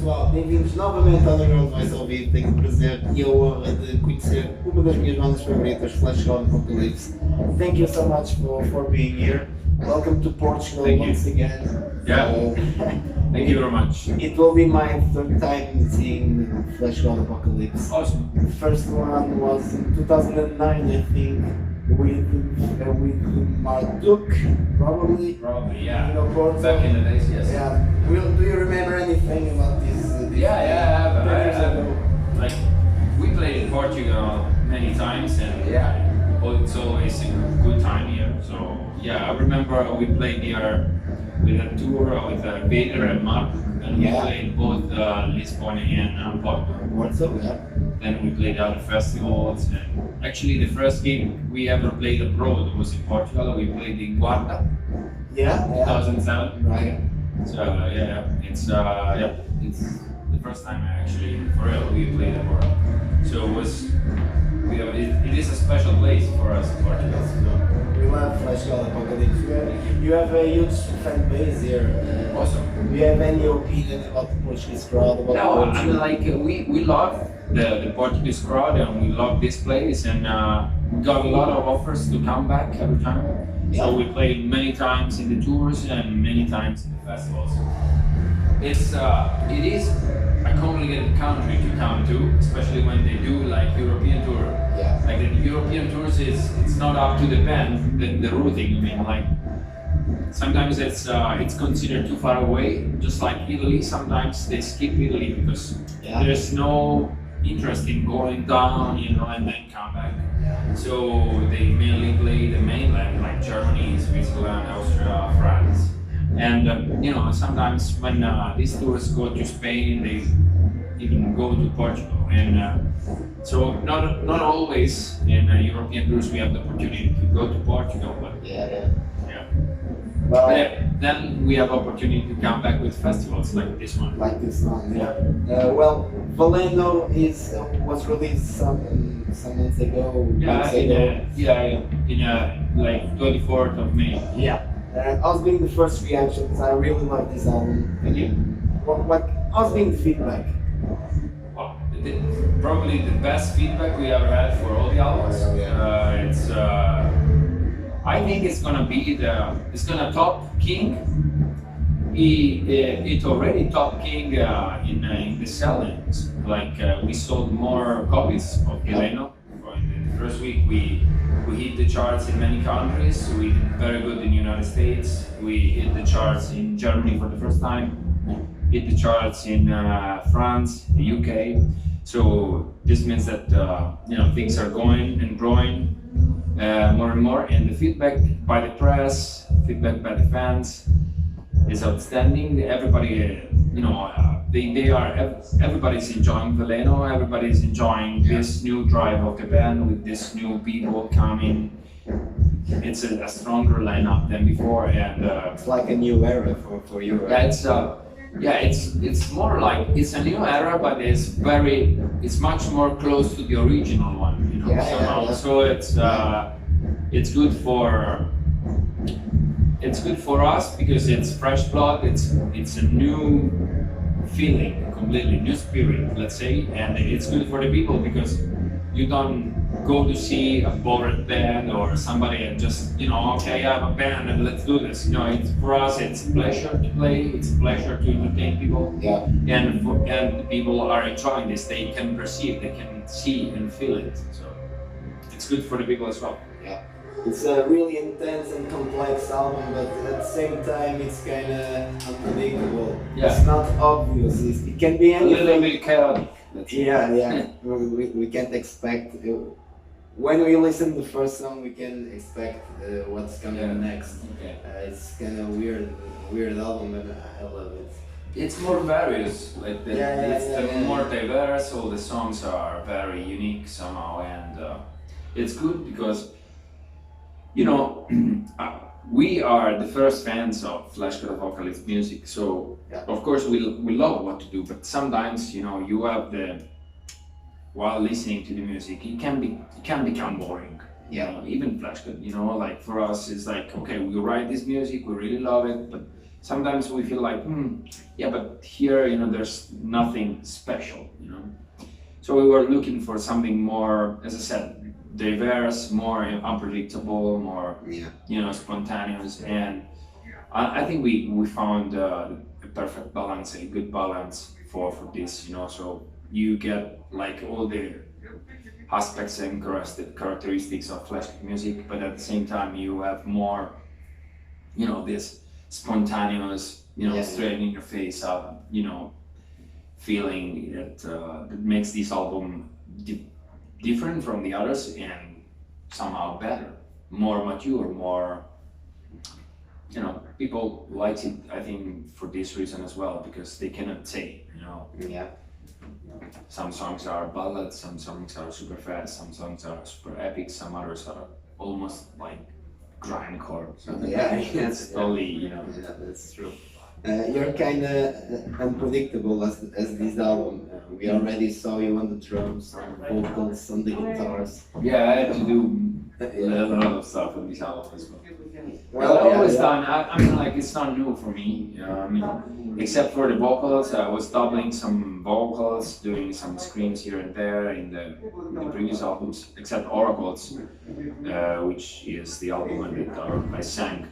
pessoal, bem-vindos novamente ao Undergroundsvoice ao vivo. Tenho o prazer e a honra de conhecer uma das minhas bandas favoritas, Fleshgod Apocalypse. Thank you so much for being here. Welcome to Portugal once again. Yeah, thank you very much. It will be my third time seeing Fleshgod Apocalypse. Awesome. The first one was in 2009, I think, with Marduk, probably. Probably, yeah. You know, Porto. Back in the days, yes. Yeah. Do you remember anything about this? Yeah, I years have. ago? Like, we played in Portugal many times, and it's always a good time here. So yeah, I remember we played here with a tour with Vader and Mark, and we played both Lisbon and Porto. Porto, yeah. Then we played other festivals, and actually the first gig we ever played abroad was in Portugal. We played in Guarda, 2007. Right. So it's the first time actually for real we played abroad. So it is a special place for us in Portugal. We love Fleshgod Apocalypse. You have a huge fan base here. Awesome. Do you have any opinion about the Portuguese crowd? No, I mean, like we love the Portuguese crowd, and we love this place, and we got a lot of offers to come back every time. Yeah. So we played many times in the tours and many times in the festivals. It is a complicated country to come to, especially when they do like European tour. Yeah. Like the European tours it's not up to the band, the routing. I mean, like sometimes it's considered too far away, just like Italy. Sometimes they skip Italy because there's no interest in going down, and then come back. So they mainly play the mainland, like Germany, Switzerland, Austria, France. And sometimes when these tours go to Spain, they even go to Portugal. And so not always in European tours we have the opportunity to go to Portugal, but Well, then we have opportunity to come back with festivals like this one. Well, Valeno was released some months ago. In like 24th of May. Yeah. How's been the first reactions? I really love this album. Thank you. How's been the feedback? Well, probably the best feedback we ever had for all the albums. I think it's gonna be it's gonna top King. It already top King in the sellings. Like we sold more copies of Galeno. In the first week we hit the charts in many countries. We did very good in the United States. We hit the charts in Germany for the first time. Hit the charts in France, the UK. So this means that things are going and growing more and more. And the feedback by the press, feedback by the fans is outstanding. Everybody, everybody's enjoying Valeno. Everybody's enjoying this new drive of the band with this new people coming. It's a stronger lineup than before, and it's like a new era for you. Right? It's more like it's a new era, but it's much more close to the original one. So it's good for us because it's fresh blood. It's a new feeling, completely new spirit, let's say, and it's good for the people because you don't go to see a bored band or somebody and just okay, I have a band and let's do this. It's for us. It's a pleasure to play. It's a pleasure to entertain people. Yeah. And the people are enjoying this. They can perceive, they can see and feel it. So it's good for the people as well. Yeah. It's a really intense and complex album, but at the same time, it's kind of unpredictable. Yeah. It's not obvious. It can be anything. A little bit chaotic. We can't expect. When we listen to the first song, we can expect what's coming next. Okay. It's kind of weird album, and I love it. It's more various. It's more diverse. All the songs are very unique somehow, and it's good because. We are the first fans of Fleshgod Apocalypse music, so of course we love what to do. But sometimes you have while listening to the music, it can become boring. Even Fleshgod, like for us, it's like okay, we write this music, we really love it, but sometimes we feel like, yeah, but here, you know, there's nothing special, you know. So we were looking for something more, as I said, diverse, more unpredictable, more, you know, spontaneous. And I think we found a perfect balance, a good balance for this, you know. So you get like all the aspects and characteristics of Fleshgod music, but at the same time you have more, you know, this spontaneous, you know, straight in your face, you know, feeling that makes this album different from the others and somehow better, more mature, more, you know, people like it, I think, for this reason as well, because they cannot say, you know. Some songs are ballads, some songs are super fast, some songs are super epic, some others are almost like grindcore. So it's totally, you know. Yeah, that's true. You're kind of unpredictable as this album. We already saw you on the drums, on the vocals, on the guitars. Yeah, I had to do a lot of stuff on this album as well. Well, I've always done. I mean, like, it's not new for me. I mean, except for the vocals, I was doubling some vocals, doing some screams here and there in the previous albums, except Oracles, which is the album that I sang.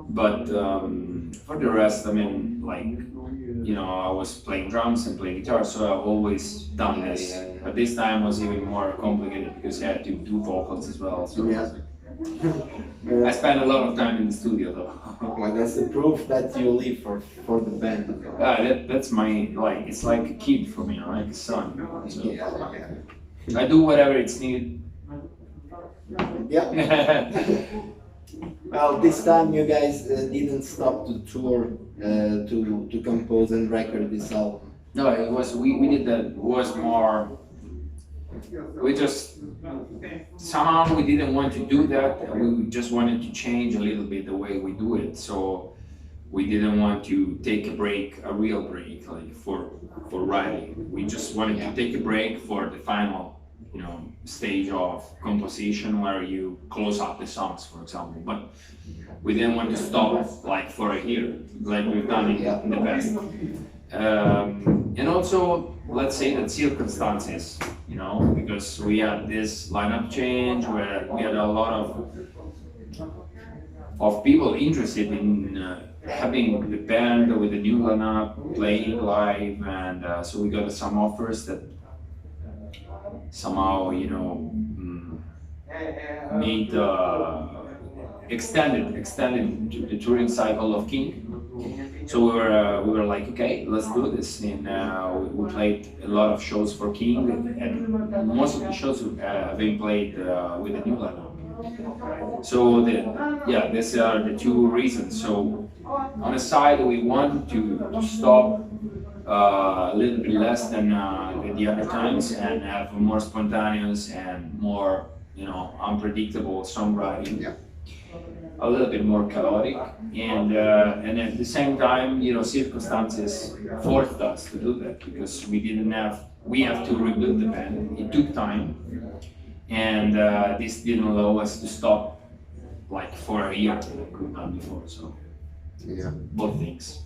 But for the rest, I mean, like, you know, I was playing drums and playing guitar, so I've always done this. But this time was even more complicated because I had to do vocals as well. So I spent a lot of time in the studio, though. Well, that's the proof that you live for the band. That's my, like, it's like a kid for me, like a son. So I do whatever it's needed. Well, this time you guys didn't stop to tour to compose and record this album. No, it was we did that. It was more. We just somehow we didn't want to do that. We just wanted to change a little bit the way we do it. So we didn't want to take a break, a real break, like for writing. We just wanted to take a break for the final, you know, stage of composition where you close up the songs, for example. But we didn't want to stop like for a year, like we've done in the past. And also, let's say that circumstances, you know, because we had this lineup change where we had a lot of people interested in having the band with the new lineup playing live, and so we got some offers that somehow, you know, made extended the touring cycle of King. So we were like, okay, let's do this, and we played a lot of shows for King, and most of the shows have been played with the new lineup. So these are the two reasons. So on the side, we want to stop a little bit less than the other times and have a more spontaneous and more, you know, unpredictable songwriting. A little bit more chaotic, and at the same time, you know, circumstances forced us to do that because we have to rebuild the band. It took time, and this didn't allow us to stop like for a year like we've done before. So both things.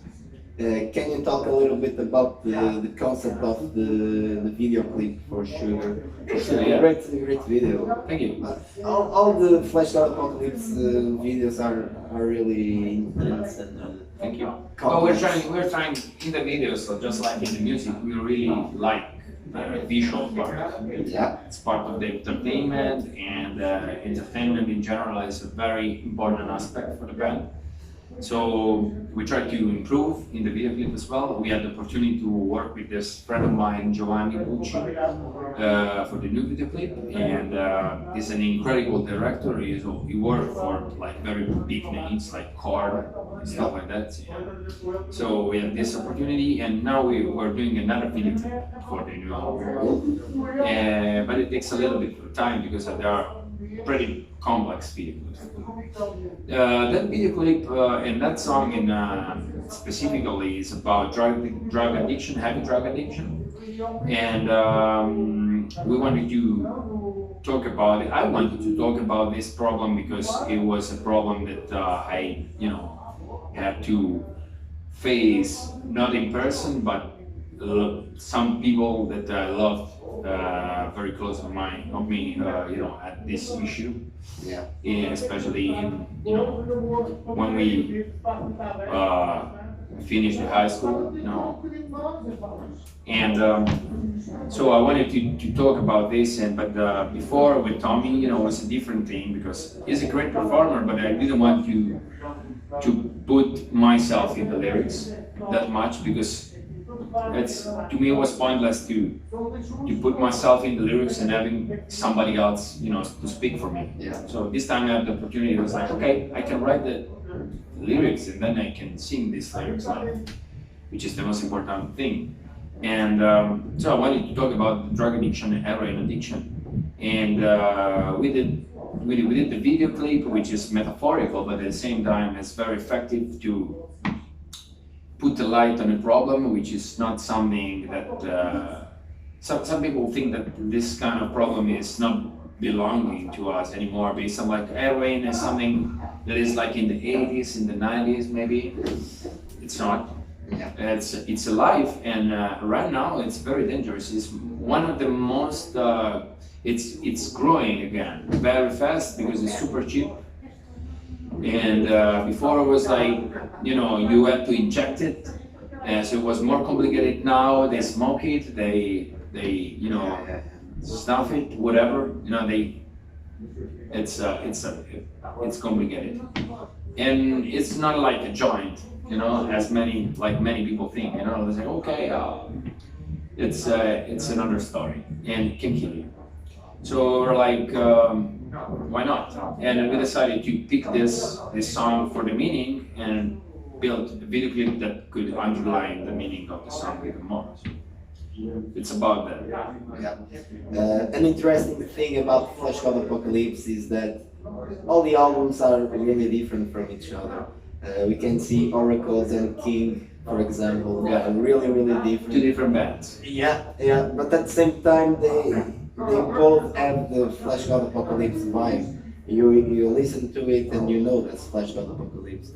Can you talk a little bit about the concept of the video clip for Sugar? Great video. Thank you. All the Fleshgod Apocalypse videos are really intense and thank you. Well, we're trying in the videos, so just like in the music, we really like the visual part. It's part of the entertainment, and entertainment in general is a very important aspect for the band. So we try to improve in the video clip as well. We had the opportunity to work with this friend of mine, Giovanni Pucci, for the new video clip, and he's an incredible director. He worked for like very big names like Korn and stuff like that. So we had this opportunity, and now we're doing another video clip for the new album. But it takes a little bit of time because there are pretty complex video clips. That video clip and that song specifically is about drug addiction, heavy drug addiction, and we wanted to talk about it. I wanted to talk about this problem because it was a problem that I, you know, had to face, not in person, but some people that I love very close of me, at this issue. Yeah. Especially in, when we finished the high school, and so I wanted to talk about this, but before with Tommy, it was a different thing because he's a great performer, but I didn't want to put myself in the lyrics that much because to me it was pointless to put myself in the lyrics and having somebody else, to speak for me. Yeah. So this time I had the opportunity. I was like, okay, I can write the lyrics and then I can sing these lyrics live, which is the most important thing. And so I wanted to talk about drug addiction and heroin addiction, and we did the video clip, which is metaphorical, but at the same time it's very effective to put the light on a problem, which is not something that some people think that this kind of problem is not belonging to us anymore, based on like heroin is something that is like in the 80s, in the 90s maybe. It's not. Yeah. It's alive, and right now it's very dangerous. It's one of the most. It's growing again very fast because it's super cheap. And before it was like, you had to inject it, so it was more complicated. Now they smoke it, they snuff it, whatever. It's complicated, and it's not like a joint, as many people think. It's like, okay, it's another story, and it can kill you. So we're like, why not? And we decided to pick this song for the meaning and build a video clip that could underline the meaning of the song even more. So it's about that. Yeah. An interesting thing about Fleshgod Apocalypse is that all the albums are really different from each other. We can see Oracles and King, for example, are really different. Two different bands. Yeah, but at the same time they both have the Fleshgod Apocalypse vibe. You listen to it and you know that's Fleshgod Apocalypse.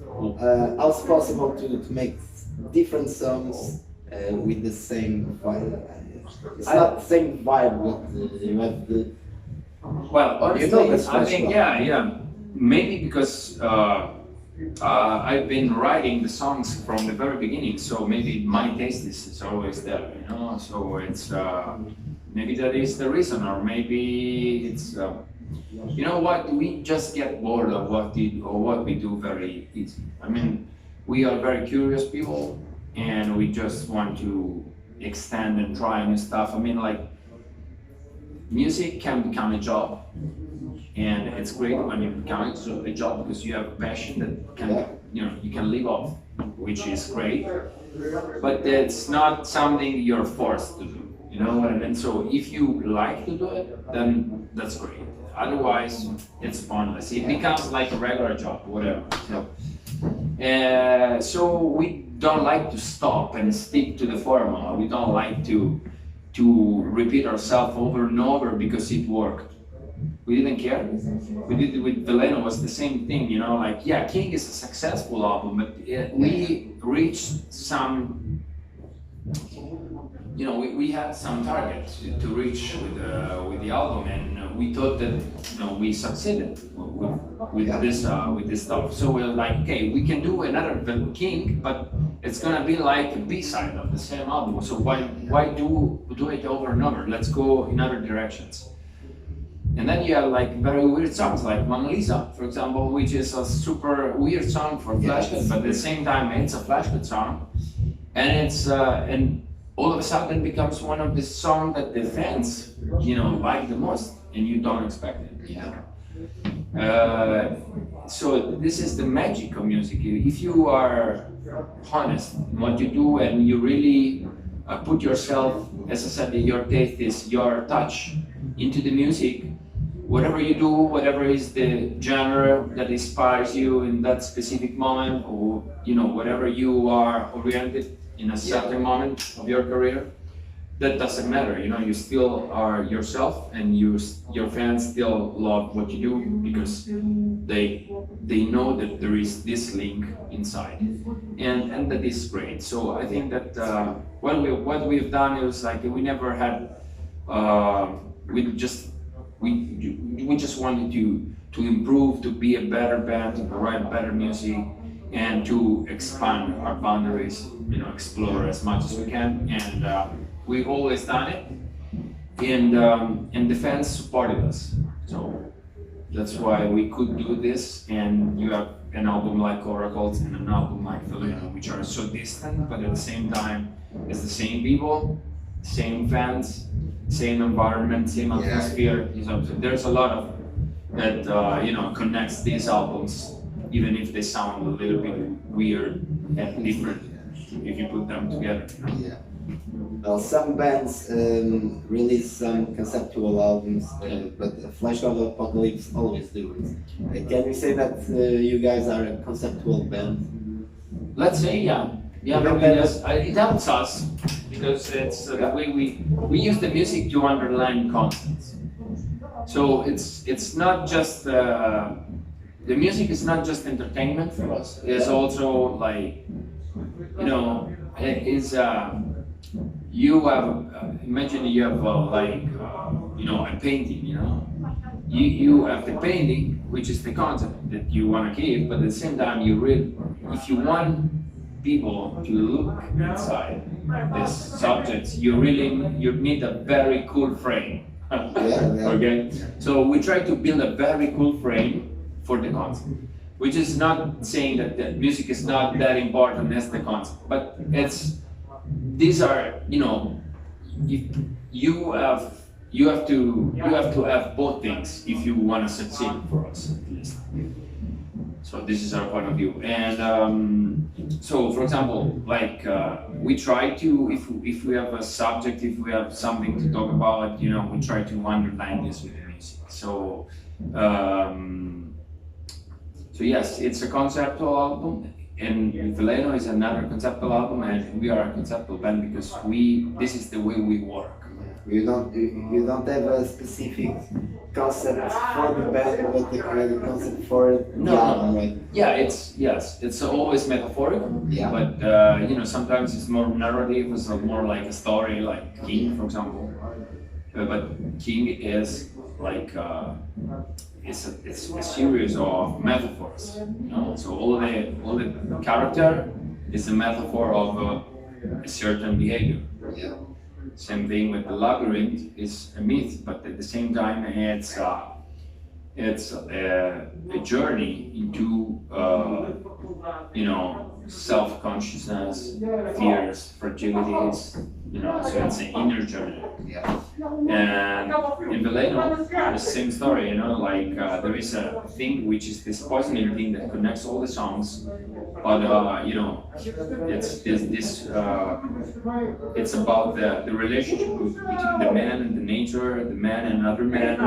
How's it possible to make different songs with the same vibe? It's not the same vibe, but you have the... Well, honestly, that's I think, yeah. Maybe because I've been writing the songs from the very beginning, so maybe my taste is always there, So it's maybe that is the reason, or maybe it's what, we just get bored of what we do very easy. I mean, we are very curious people, and we just want to extend and try new stuff. I mean, like, music can become a job. And it's great when you become a job because you have a passion that can, you can live off, which is great. But it's not something you're forced to do. You know what I mean? So if you like to do it, then that's great. Otherwise, it's pointless. It becomes like a regular job, whatever. So we don't like to stop and stick to the formula. We don't like to repeat ourselves over and over because it worked. We didn't care. We did it with Veleno, was the same thing, King is a successful album, but we reached some, we had some targets to reach with the album, and we thought that we succeeded with this stuff. So we're like, okay, we can do another King, but it's gonna be like a B-side of the same album. So why do it over and over? Let's go in other directions. And then you have like very weird songs like Mona Lisa, for example, which is a super weird song for Fleshgod, but at the same time it's a Fleshgod song, and it's and all of a sudden it becomes one of the songs that the fans like the most, and you don't expect it. So this is the magic of music. If you are honest in what you do and you really put yourself, as I said, your taste is your touch into the music. Whatever you do, whatever is the genre that inspires you in that specific moment, or whatever you are oriented in a certain moment of your career, that doesn't matter. You know, you still are yourself, and your fans still love what you do because they know that there is this link inside, and that is great. So I think that what we've done is like we never had we just wanted to improve, to be a better band, to write better music, and to expand our boundaries, you know, explore as much as we can, and we've always done it, and the fans supported us, so that's why we could do this. And you have an album like Oracles and an album like Fleshgod, which are so distant, but at the same time it's the same people, same fans, same environment, same atmosphere. You know, so there's a lot of that you know, connects these albums, even if they sound a little bit weird and different if you put them together. Yeah. Well, some bands release some conceptual albums, but Fleshgod Apocalypse always do it. Can we say that you guys are a conceptual band? Let's say, yeah, it helps us because it's the way we use the music to underline concepts. So it's not just the music is not just entertainment for us. It's also like, you know, it is. You have imagine you have you know, a painting. You know, you have the painting, which is the concept that you want to give, but at the same time if you want people to look inside this subject, you need a very cool frame. Okay, so we try to build a very cool frame for the concept, which is not saying that the music is not that important as the concept, but these are, you know, you have to have both things if you want to succeed for us, at least. So this is our point of view. And so, for example, like we try to, if we have a subject, if we have something to talk about, you know, we try to underline this with the music. So so yes, it's a conceptual album, and Veleno is another conceptual album, and we are a conceptual band because this is the way we work. You don't have a specific concept for the band, but the concept for the album, right? Yeah, it's always metaphorical. Yeah. But you know, sometimes it's more narrative. It's more like a story, like King, for example. But King is like it's a series of metaphors. You know? So all the character is a metaphor of a certain behavior. Yeah. Same thing with the labyrinth is a myth, but at the same time it's a journey into you know, self-consciousness, fears, fragilities. You know, so it's an inner journey. Yeah. And in Veleno, the same story. You know, like there is a thing which is this poisoning thing that connects all the songs, but you know, it's it's about the relationship between the man and the nature, the man and other man,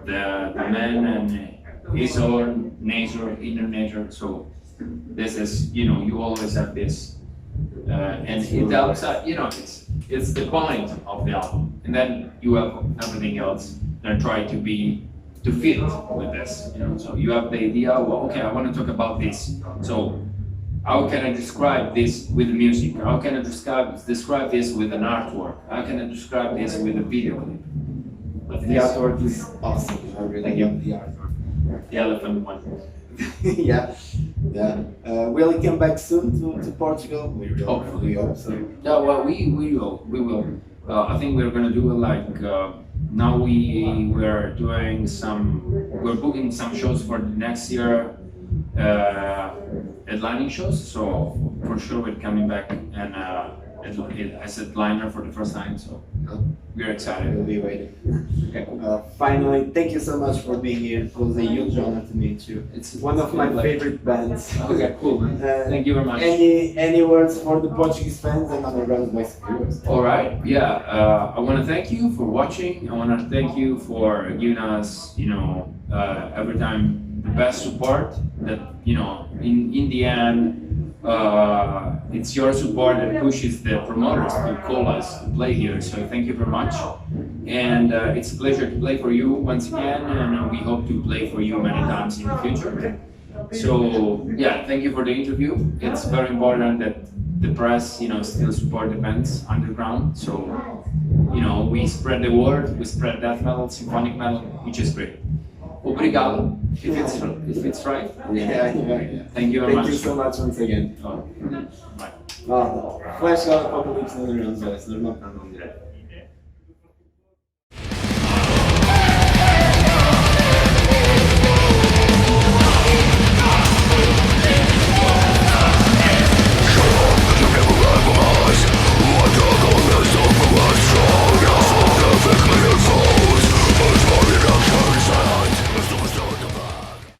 the man and his own nature, inner nature. So this is, you know, you always have this, and it helps. You know, it's the point of the album, and then you have everything else that try to fit with this. You know, so you have the idea. Well, okay, I want to talk about this. So how can I describe this with the music? How can I describe this with an artwork? How can I describe this with a video clip? The artwork is awesome. I really love the artwork. The elephant one. Yeah. Will you come back soon to Portugal? Hopefully. We hope so. Yeah, well, we will. I think we're gonna do it like now. We're booking some shows for next year, headlining shows. So for sure we're coming back and as a headliner for the first time. So we're excited. We'll be waiting. Okay, cool. Finally, thank you so much for being here. It was a huge honor to meet you. It's one of my favorite bands. Okay, cool, man. Thank you very much. Any words for the Portuguese fans and undergroundsvoice viewers? All right, yeah. I want to thank you for watching. I want to thank you for giving us, you know, every time the best support. That, you know, in the end, it's your support that pushes the promoters to call us to play here. So thank you very much, and it's a pleasure to play for you once again, and we hope to play for you many times in the future. So yeah, thank you for the interview. It's very important that the press, still support the bands underground. So, we spread the word, we spread death metal, symphonic metal, which is great. Obrigado, if it's right. Yeah. Thank you very much. Thank you so much once again. Oh, bye. Fleshgod Apocalypse, undergroundsvoice. There's no plan on that.